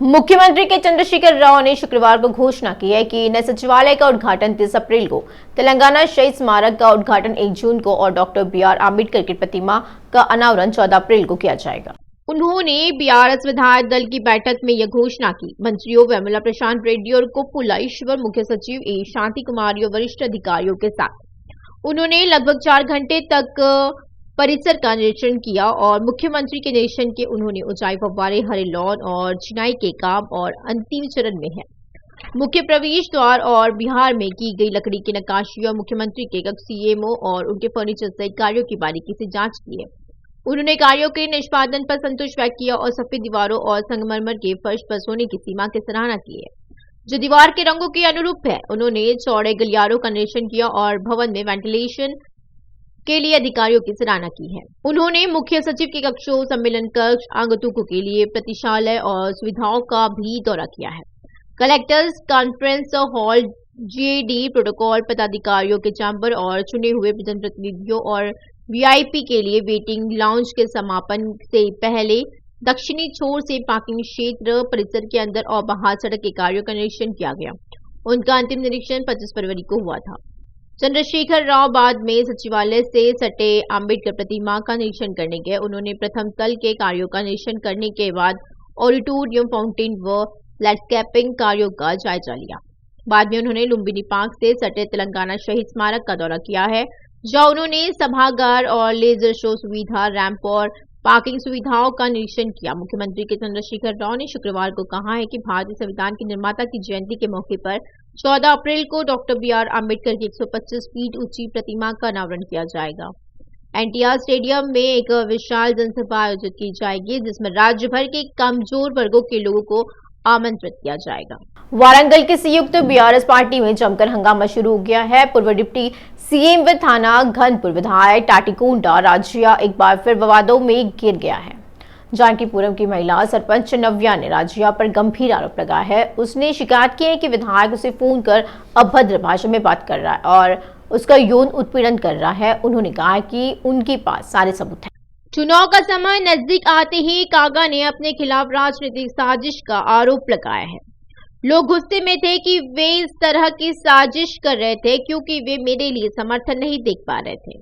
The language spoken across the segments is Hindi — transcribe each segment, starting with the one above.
मुख्यमंत्री के चंद्रशेखर राव ने शुक्रवार को घोषणा की है कि नए सचिवालय का उद्घाटन 30 अप्रैल को, तेलंगाना शहीद स्मारक का उद्घाटन 1 जून को और डॉक्टर बी.आर. आम्बेडकर की प्रतिमा का अनावरण 14 अप्रैल को किया जाएगा। उन्होंने बीआरएस विधायक दल की बैठक में यह घोषणा की। मंत्रियों वेमुला प्रशांत रेड्डी और कोप्पुला ईश्वर, मुख्य सचिव ए शांति कुमारी और वरिष्ठ अधिकारियों के साथ उन्होंने लगभग 4 घंटे तक परिसर का निरीक्षण किया और मुख्यमंत्री के निरीक्षण के उन्होंने ऊंचाई फव्वारे, हरे लॉन और चिनाई के काम और अंतिम चरण में है मुख्य प्रवेश द्वार और बिहार में की गई लकड़ी की नक्काशी और मुख्यमंत्री के कक्ष, सीएमओ और उनके फर्नीचर सहित कार्यों की बारीकी से जांच की है। उन्होंने कार्यों के निष्पादन पर संतोष व्यक्त किया और सफेद दीवारों और संगमरमर के फर्श पर सोने की सीमा की सराहना की है जो दीवार के रंगों के अनुरूप है। उन्होंने चौड़े गलियारों का निरीक्षण किया और भवन में वेंटिलेशन के लिए अधिकारियों की सराहना की है। उन्होंने मुख्य सचिव के कक्षों, सम्मेलन कक्ष, आगंतुकों के लिए प्रतिशालय और सुविधाओं का भी दौरा किया है। Collectors conference hall, GAD protocol पदाधिकारियों के चैम्बर और चुने हुए जनप्रतिनिधियों और वीआईपी के लिए वेटिंग लाउंज के समापन से पहले दक्षिणी छोर से पार्किंग क्षेत्र, परिसर के अंदर और बाहर सड़क के कार्यों का निरीक्षण किया गया। उनका अंतिम निरीक्षण 25 फरवरी को हुआ था। चंद्रशेखर राव बाद में सचिवालय से सटे आम्बेडकर प्रतिमा का निरीक्षण करने गए। उन्होंने प्रथम तल के कार्यों का निरीक्षण करने के बाद ऑडिटोरियम, फाउंटेन व लैंडस्केपिंग कार्यों का जायजा लिया। बाद में उन्होंने लुम्बिनी पार्क से सटे तेलंगाना शहीद स्मारक का दौरा किया है, जहां उन्होंने सभागार और लेजर शो सुविधा, रैंप और पार्किंग सुविधाओं का निरीक्षण किया। मुख्यमंत्री के चंद्रशेखर राव ने शुक्रवार को कहा है कि भारतीय संविधान के निर्माता की जयंती के मौके पर 14 अप्रैल को डॉक्टर बी.आर. आम्बेडकर की 125 फीट ऊंची प्रतिमा का अनावरण किया जाएगा। एनटीआर स्टेडियम में एक विशाल जनसभा आयोजित की जाएगी, जिसमें राज्य भर के कमजोर वर्गों के लोगों को आमंत्रित किया जाएगा। वारंगल की संयुक्त बीआरएस पार्टी में जमकर हंगामा शुरू हो गया है। पूर्व डिप्टी सीएम व थाना घनपुर विधायक टाटीकोंडा राजिया एक बार फिर विवादों में घिर गया है। जानकीपुरम की महिला सरपंच नव्या ने राजिया पर गंभीर आरोप लगाया है। उसने शिकायत की है कि विधायक उसे फोन कर अभद्र भाषा में बात कर रहा है और उसका यौन उत्पीड़न कर रहा है। उन्होंने कहा कि उनके पास सारे सबूत हैं। चुनाव का समय नजदीक आते ही कागा ने अपने खिलाफ राजनीतिक साजिश का आरोप लगाया है। लोग गुस्से में थे कि वे इस तरह की साजिश कर रहे थे क्योंकि वे मेरे लिए समर्थन नहीं देख पा रहे थे।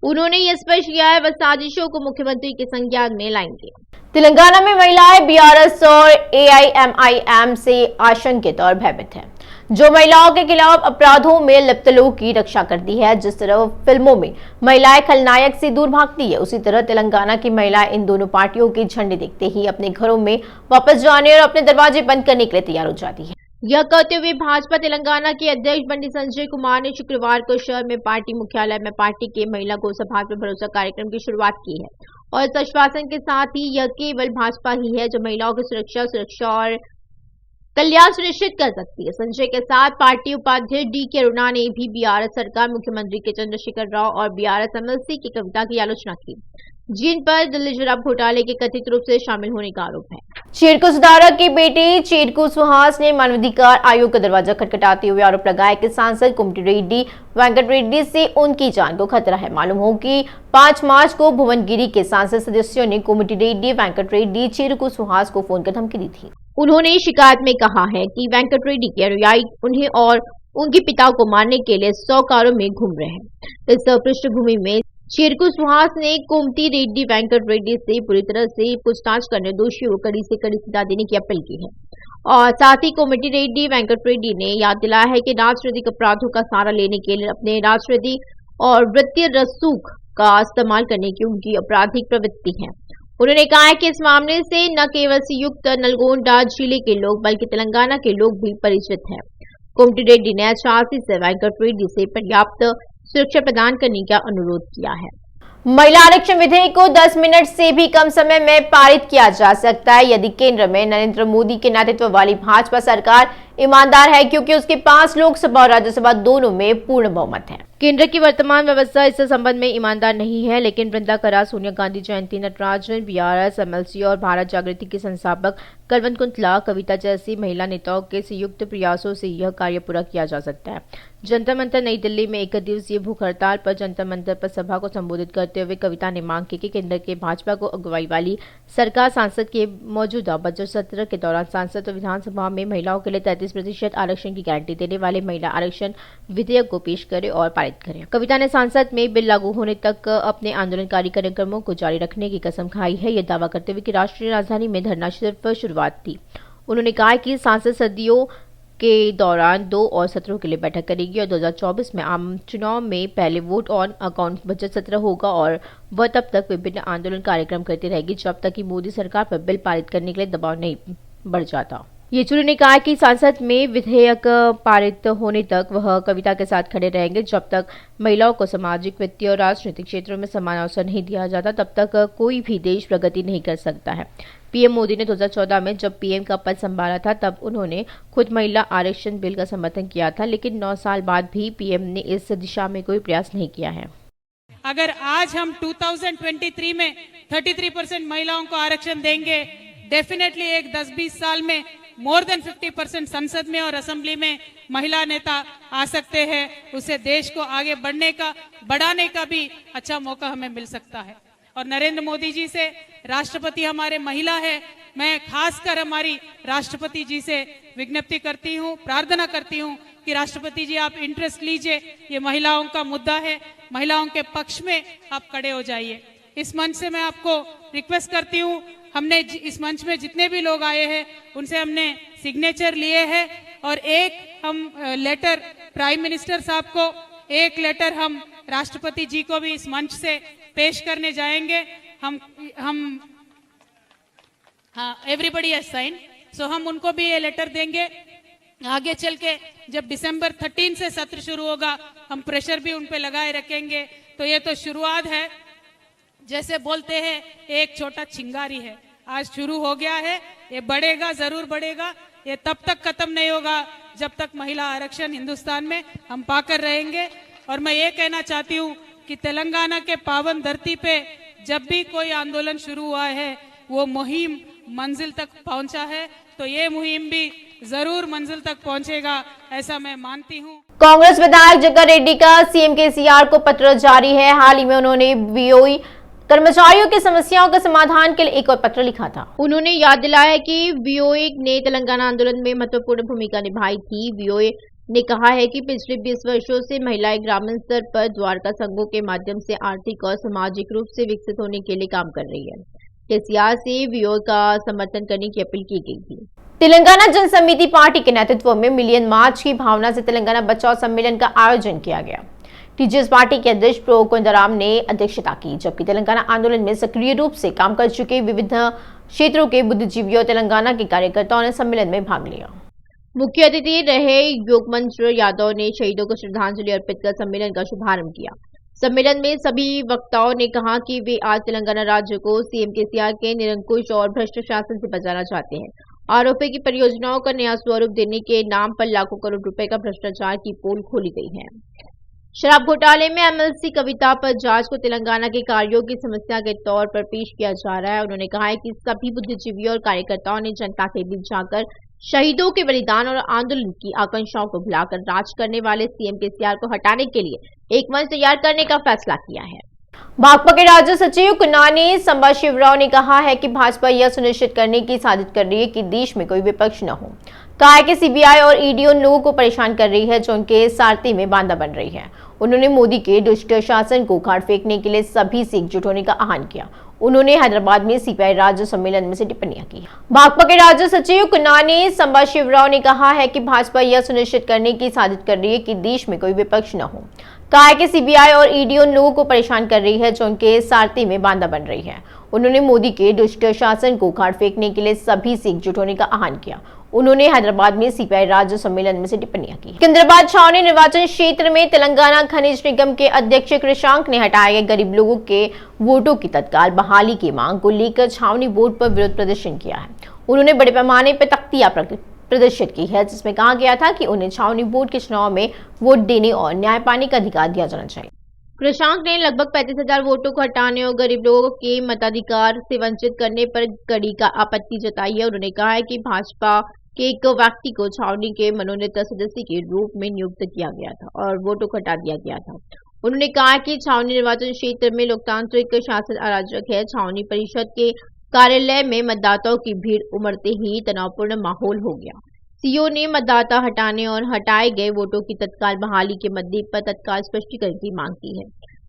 उन्होंने यह स्पष्ट किया है वह साजिशों को मुख्यमंत्री के संज्ञान में लाएंगे। तेलंगाना में महिलाएं बीआरएस और एआईएमआईएम से आशंकित और भयभीत हैं, जो महिलाओं के खिलाफ अपराधों में लिप्त लोगों की रक्षा करती है। जिस तरह फिल्मों में महिलाएं खलनायक से दूर भागती है, उसी तरह तेलंगाना की महिलाएं इन दोनों पार्टियों के झंडे देखते ही अपने घरों में वापस जाने और अपने दरवाजे बंद करने के लिए तैयार हो जाती है। यह कहते हुए भाजपा तेलंगाना के अध्यक्ष बंडी संजय कुमार ने शुक्रवार को शहर में पार्टी मुख्यालय में पार्टी के महिला गो सभा पर भरोसा कार्यक्रम की शुरुआत की है और इस आश्वासन के साथ ही यह केवल भाजपा ही है जो महिलाओं की सुरक्षा और कल्याण सुनिश्चित कर सकती है। संजय के साथ पार्टी उपाध्यक्ष डी.के. अरुणा ने भी बीआरएस सरकार, मुख्यमंत्री के चंद्रशेखर राव और बीआरएस एमएलसी की कविता की आलोचना की, जिन पर दिल्ली शराब घोटाले के कथित रूप से शामिल होने का आरोप है। चेरकू सुधारक की बेटी चेरकू सुहास ने मानवाधिकार आयोग का दरवाजा खटखटाते हुए आरोप लगाया कि सांसद कोमटी रेड्डी वेंकट रेड्डी से उनकी जान को खतरा है। मालूम हो कि 5 मार्च को भुवनगिरी के सांसद सदस्यों ने कोमटी रेड्डी, वेंकट रेड्डी, चेरकू सुहास को फोन कर धमकी दी थी। उन्होंने शिकायत में कहा है कि वेंकट रेड्डी के अनुयायी उन्हें और उनके पिता को मारने के लिए 100 कारों में घूम रहे हैं। इस पृष्ठभूमि में चेरकू सुहास ने कोमटी रेड्डी, वेंकट रेड्डी से पूरी तरह से पूछताछ करने, दोषियों को कड़ी से कड़ी सजा देने की अपील की है और साथ ही कोमटी रेड्डी, वेंकट रेड्डी ने याद दिलाया है कि राजनीतिक अपराधों का सहारा लेने के लिए अपने राजनीतिक और वित्तीय रसूख का इस्तेमाल करने की उनकी आपराधिक प्रवृत्ति है। उन्होंने कहा है कि इस मामले से न केवल संयुक्त नलगोंडा जिले के लोग बल्कि तेलंगाना के लोग भी परिचित हैं। कोमटी रेड्डी ने शासी से वेंकट रेड्डी से पर्याप्त सुरक्षा प्रदान करने का अनुरोध किया है। महिला आरक्षण विधेयक को 10 मिनट से भी कम समय में पारित किया जा सकता है यदि केंद्र में नरेंद्र मोदी के नेतृत्व वाली भाजपा सरकार ईमानदार है, क्योंकि उसके पास लोकसभा और राज्यसभा दोनों में पूर्ण बहुमत है। केंद्र की वर्तमान व्यवस्था इस संबंध में ईमानदार नहीं है, लेकिन वृंदा करा, सोनिया गांधी, जयंती नटराजन, बीआरएस, एमएलसी और भारत जागृति के संस्थापक कलवंत कुंतला, कविता जैसी महिला नेताओं के संयुक्त प्रयासों से यह कार्य पूरा किया जा सकता है। जंतर मंतर नई दिल्ली में 1 दिवसीय भूख हड़ताल पर जंतर मंतर पर सभा को संबोधित करते हुए कविता ने मांग की कि केंद्र के भाजपा को अगुवाई वाली सरकार सांसद के मौजूदा बजट सत्र के दौरान संसद और विधानसभा में महिलाओं के लिए 33% आरक्षण की गारंटी देने वाले महिला आरक्षण विधेयक को पेश करे और पारित करे। कविता ने संसद में बिल लागू होने तक अपने आंदोलनकारी कार्यक्रमों को जारी रखने की कसम खाई है, यह दावा करते हुए कि राष्ट्रीय राजधानी में धरना सिर्फ शुरुआत थी। उन्होंने कहा कि सांसद सदियों के दौरान 2 और सत्रों के लिए बैठक करेगी और 2024 में आम चुनाव में पहले वोट ऑन अकाउंट बजट सत्र होगा और वह तब तक विभिन्न आंदोलन कार्यक्रम करती रहेगी जब तक कि मोदी सरकार पर बिल पारित करने के लिए दबाव नहीं बढ़ जाता। येचुरी ने कहा कि संसद में विधेयक पारित होने तक वह कविता के साथ खड़े रहेंगे। जब तक महिलाओं को सामाजिक, वित्तीय और राजनीतिक क्षेत्रों में समान अवसर नहीं दिया जाता तब तक कोई भी देश प्रगति नहीं कर सकता है। पीएम मोदी ने 2014 में जब पीएम का पद संभाला था तब उन्होंने खुद महिला आरक्षण बिल का समर्थन किया था, लेकिन 9 साल बाद भी पीएम ने इस दिशा में कोई प्रयास नहीं किया है। अगर आज हम 2023 में 33% महिलाओं को आरक्षण देंगे, डेफिनेटली एक 10-20 साल में मोर देन 50% संसद में और असेंबली में महिला नेता आ सकते हैं। उसे देश को आगे बढ़ाने का भी अच्छा मौका हमें मिल सकता है। और नरेंद्र मोदी जी से, राष्ट्रपति हमारे महिला है, मैं खासकर हमारी राष्ट्रपति जी से विज्ञप्ति करती हूँ, प्रार्थना करती हूँ कि राष्ट्रपति जी आप इंटरेस्ट लीजिए, ये महिलाओं का मुद्दा है, महिलाओं के पक्ष में आप खड़े हो जाइए। इस मंच से मैं आपको रिक्वेस्ट करती हूँ, हमने इस मंच में जितने भी लोग आए हैं उनसे हमने सिग्नेचर लिए हैं और एक हम लेटर प्राइम मिनिस्टर साहब को, एक लेटर हम राष्ट्रपति जी को भी इस मंच से पेश करने जाएंगे। हम हाँ, एवरीबडी हैज साइन, सो हम उनको भी ये लेटर देंगे। आगे चल के जब दिसंबर 13 से सत्र शुरू होगा हम प्रेशर भी उन पे लगाए रखेंगे। तो ये तो शुरुआत है, जैसे बोलते हैं एक छोटा चिंगारी है, आज शुरू हो गया है, ये बढ़ेगा, जरूर बढ़ेगा। ये तब तक खत्म नहीं होगा जब तक महिला आरक्षण हिंदुस्तान में हम पाकर रहेंगे। और मैं ये कहना चाहती हूँ कि तेलंगाना के पावन धरती पे जब भी कोई आंदोलन शुरू हुआ है वो मुहिम मंजिल तक पहुंचा है, तो ये मुहिम भी जरूर मंजिल तक पहुंचेगा, ऐसा मैं मानती हूँ। कांग्रेस विधायक जग्गा रेड्डी का सीएम केसीआर को पत्र जारी है। हाल ही में उन्होंने वीओई कर्मचारियों की समस्याओं के समाधान के लिए एक और पत्र लिखा था। उन्होंने याद दिलाया कि वीओए ने तेलंगाना आंदोलन में महत्वपूर्ण भूमिका निभाई थी। वीओए ने कहा है कि पिछले 20 वर्षों से महिलाएं ग्रामीण स्तर पर द्वारका संघों के माध्यम से आर्थिक और सामाजिक रूप से विकसित होने के लिए काम कर रही है। केसीआर से वीओए का समर्थन करने की अपील की गई थी। तेलंगाना जन समिति पार्टी के नेतृत्व में मिलियन मार्च की भावना से तेलंगाना बचाओ सम्मेलन का आयोजन किया गया। टीजेएस पार्टी के अध्यक्ष प्रो कोदंडराम ने अध्यक्षता की, जबकि तेलंगाना आंदोलन में सक्रिय रूप से काम कर चुके विभिन्न क्षेत्रों के बुद्धिजीवियों और तेलंगाना के कार्यकर्ताओं ने सम्मेलन में भाग लिया। मुख्य अतिथि रहे योगमंत्र यादव ने शहीदों को श्रद्धांजलि अर्पित कर सम्मेलन का शुभारंभ किया। सम्मेलन में सभी वक्ताओं ने कहा कि वे आज तेलंगाना राज्य को सीएम केसीआर के निरंकुश और भ्रष्ट शासन से बचाना चाहते हैं। आरोप है कि परियोजनाओं का नया स्वरूप देने के नाम पर लाखों करोड़ रुपए का भ्रष्टाचार की पोल खोली गई है। शराब घोटाले में एमएलसी कविता पर जांच को तेलंगाना के कार्यों की समस्या के तौर पर पेश किया जा रहा है। उन्होंने कहा है कि सभी बुद्धिजीवियों और कार्यकर्ताओं ने जनता के बीच जाकर शहीदों के बलिदान और आंदोलन की आकांक्षाओं को भुलाकर राज करने वाले सीएम केसीआर को हटाने के लिए एक मंच तैयार करने का फैसला किया है। भाजपा के राज्य सचिव कुन्नानी संबा शिवराव ने कहा है कि भाजपा यह सुनिश्चित करने की साजिश कर रही है कि देश में कोई विपक्ष न हो। कहा है कि सीबीआई और ईडी उन लोगों को परेशान कर रही है जो उनके सारथी में बांधा बन रही है। उन्होंने मोदी के दुष्ट शासन को उखाड़ फेंकने के लिए सभी से एकजुट होने का आह्वान किया। उन्होंने हैदराबाद में सीपीआई राज्य सम्मेलन में से टिप्पणियां की। भाजपा के राज्य सचिव कुन्नानी संबा शिवराव ने कहा है कि भाजपा यह सुनिश्चित करने की साजिश कर रही है कि देश में कोई विपक्ष न हो। कहा है कि सीबीआई और ईडी उन लोगों को परेशान कर रही है जो उनके सारथी में बांधा बन रही है। उन्होंने मोदी के दुष्ट शासन को उखाड़ फेंकने के लिए सभी से एकजुट होने का आह्वान किया। उन्होंने हैदराबाद में सीपीआई राज्य सम्मेलन में से टिप्पणियां की। सिकंदराबाद छावनी निर्वाचन क्षेत्र में तेलंगाना खनिज निगम के अध्यक्ष कृषांक ने हटाए गए गरीब लोगों के वोटों की तत्काल बहाली की मांग को लेकर छावनी बोर्ड पर विरोध प्रदर्शन किया है। उन्होंने बड़े पैमाने पर तख्तियां प्रदर्शित की है, जिसमें कहा गया था कि उन्हें छावनी बोर्ड के चुनाव में वोट देने और न्याय पाने का अधिकार दिया जाना चाहिए। कृषांक ने लगभग 35,000 वोटों को हटाने और गरीब लोगों के मताधिकार से वंचित करने पर कड़ी का आपत्ति जताई है। उन्होंने कहा है कि भाजपा के एक व्यक्ति को छावनी के मनोनीत सदस्य के रूप में नियुक्त किया गया था और वोटों को हटा दिया गया था। उन्होंने कहा कि छावनी निर्वाचन क्षेत्र में लोकतांत्रिक शासन अराजक है। छावनी परिषद के कार्यालय में मतदाताओं की भीड़ उमड़ते ही तनावपूर्ण माहौल हो गया। सीओ ने मतदाता हटाने और हटाए गए वोटों की तत्काल बहाली के मुद्दे पर तत्काल स्पष्टीकरण की मांग की है।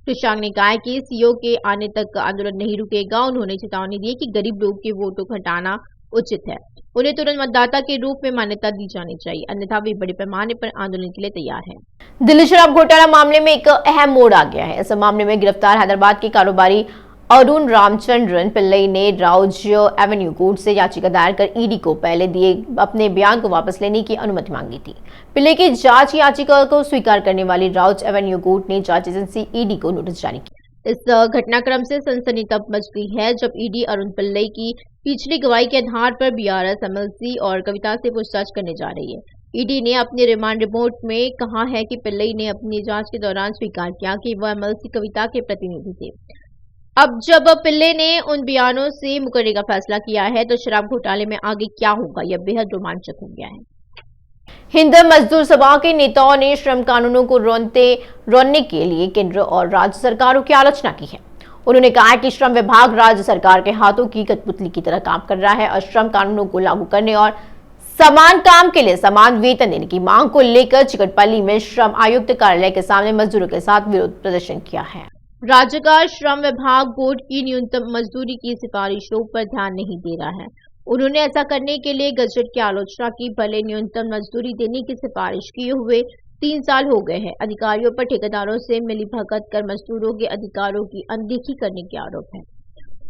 कृषांक ने कहा कि सीओ के आने तक आंदोलन नहीं रुकेगा। उन्होंने चेतावनी दी कि गरीब लोगों के वोटों को हटाना उचित है, उन्हें तुरंत मतदाता के रूप में मान्यता दी जानी चाहिए, अन्यथा वे बड़े पैमाने पर आंदोलन के लिए तैयार है। दिल्ली शराब घोटाला मामले में एक अहम मोड़ आ गया है। इस मामले में गिरफ्तार हैदराबाद के कारोबारी अरुण रामचंद्रन पिल्लई ने राउज एवेन्यू कोर्ट से याचिका दायर कर ईडी को पहले दिए अपने बयान को वापस लेने की अनुमति मांगी थी। पिल्लई की जांच याचिका को स्वीकार करने वाली राउज एवेन्यू कोर्ट ने जांच एजेंसी ईडी को नोटिस जारी किया। इस घटनाक्रम से सनसनी तब मच गई है जब ईडी अरुण पिल्लई की पिछली गवाही के आधार पर बीआरएस, एमएलसी और कविता से पूछताछ करने जा रही है। ईडी ने अपनी रिमांड रिपोर्ट में कहा है कि पिल्लई ने अपनी जांच के दौरान स्वीकार किया कि वह एमएलसी कविता के प्रतिनिधि थे। अब जब पिल्लई ने उन बयानों से मुकरने का फैसला किया है तो शराब घोटाले में आगे क्या होगा, यह बेहद रोमांचक हो गया है। हिंद मजदूर सभा के नेताओं ने श्रम कानूनों को रोकने के लिए केंद्र और राज्य सरकारों की आलोचना की है। उन्होंने कहा कि श्रम विभाग राज्य सरकार के हाथों की कठपुतली की तरह काम कर रहा है और श्रम कानूनों को लागू करने और समान काम के लिए समान वेतन देने की मांग को लेकर चिकटपल्ली में श्रम आयुक्त कार्यालय के सामने मजदूरों के साथ विरोध प्रदर्शन किया है। राज्य का श्रम विभाग बोर्ड की न्यूनतम मजदूरी की सिफारिशों पर ध्यान नहीं दे रहा है। उन्होंने ऐसा करने के लिए गजट की आलोचना की। भले न्यूनतम मजदूरी देने की सिफारिश किए हुए 3 साल हो गए हैं। अधिकारियों पर ठेकेदारों से मिलीभगत कर मजदूरों के अधिकारों की अनदेखी करने के आरोप है।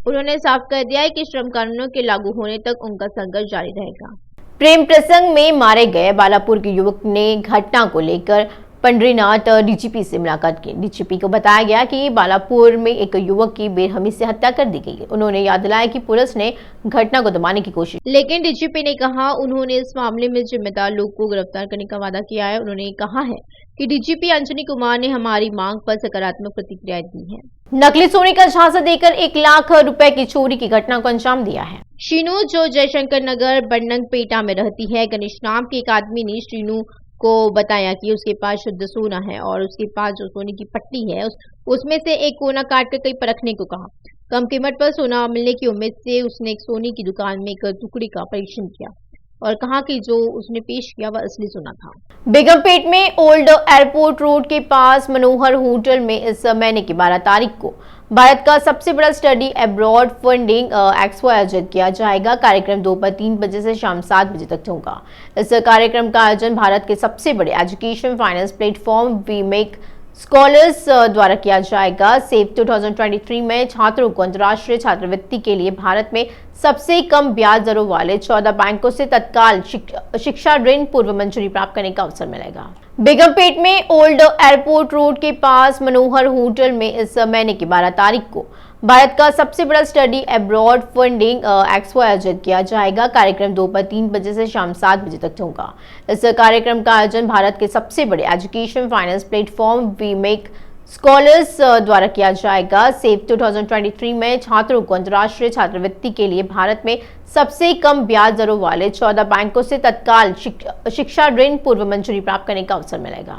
उन्होंने साफ कर दिया है कि श्रम कानूनों के लागू होने तक उनका संघर्ष जारी रहेगा। प्रेम प्रसंग में मारे गए बालापुर के युवक ने घटना को लेकर पंडरीनाथ डीजीपी से मुलाकात की। डीजीपी को बताया गया कि बालापुर में एक युवक की बेरहमी से हत्या कर दी गई। उन्होंने याद दिलाया कि पुलिस ने घटना को दबाने की कोशिश, लेकिन डीजीपी ने कहा उन्होंने इस मामले में जिम्मेदार लोग को गिरफ्तार करने का वादा किया है। उन्होंने कहा है कि डीजीपी अंजनी कुमार ने हमारी मांग पर सकारात्मक प्रतिक्रिया दी है। नकली सोने का झांसा देकर 1 लाख रुपए की चोरी की घटना को अंजाम दिया है। शीनू, जो जयशंकर नगर बन्नंगपेटा में रहती है, गणेश नाम के एक आदमी ने शीनू को बताया कि उसके पास शुद्ध सोना है और उसके पास जो सोने की पट्टी है उसमें से एक कोना काट कर कहीं परखने को कहा। कम कीमत पर सोना मिलने की उम्मीद से उसने एक सोने की दुकान में एक टुकड़ी का परीक्षण किया और कहा कि जो उसने पेश किया वह असली सोना था। बेगमपेट में ओल्ड एयरपोर्ट रोड के पास मनोहर होटल में इस महीने की 12 तारीख को भारत का सबसे बड़ा स्टडी अब्रॉड फंडिंग एक्सपो आयोजित किया जाएगा। कार्यक्रम दोपहर 3 बजे से शाम 7 बजे तक होगा। इस कार्यक्रम का आयोजन भारत के सबसे बड़े education finance platform We Make Scholars द्वारा किया जाएगा। सेफ 2023 में छात्रों को अंतर्राष्ट्रीय छात्रवृत्ति के लिए भारत में सबसे कम ब्याज दरों वाले 14 बैंकों से तत्काल शिक्षा ऋण पूर्व मंजूरी प्राप्त करने का अवसर मिलेगा। बेगमपेट में ओल्ड एयरपोर्ट रोड के पास मनोहर होटल में इस महीने की 12 तारीख को भारत का सबसे बड़ा स्टडी अब्रॉड फंडिंग एक्सपो आयोजित किया जाएगा। कार्यक्रम दोपहर 3 बजे से शाम 7 बजे तक होगा। इस कार्यक्रम का आयोजन भारत के सबसे बड़े education finance platform We Make Scholars द्वारा किया जाएगा। सेफ 2023 में छात्रों को अंतर्राष्ट्रीय छात्रवृत्ति के लिए भारत में सबसे कम ब्याज दरों वाले 14 बैंकों से तत्काल शिक्षा ऋण पूर्व मंजूरी प्राप्त करने का अवसर मिलेगा।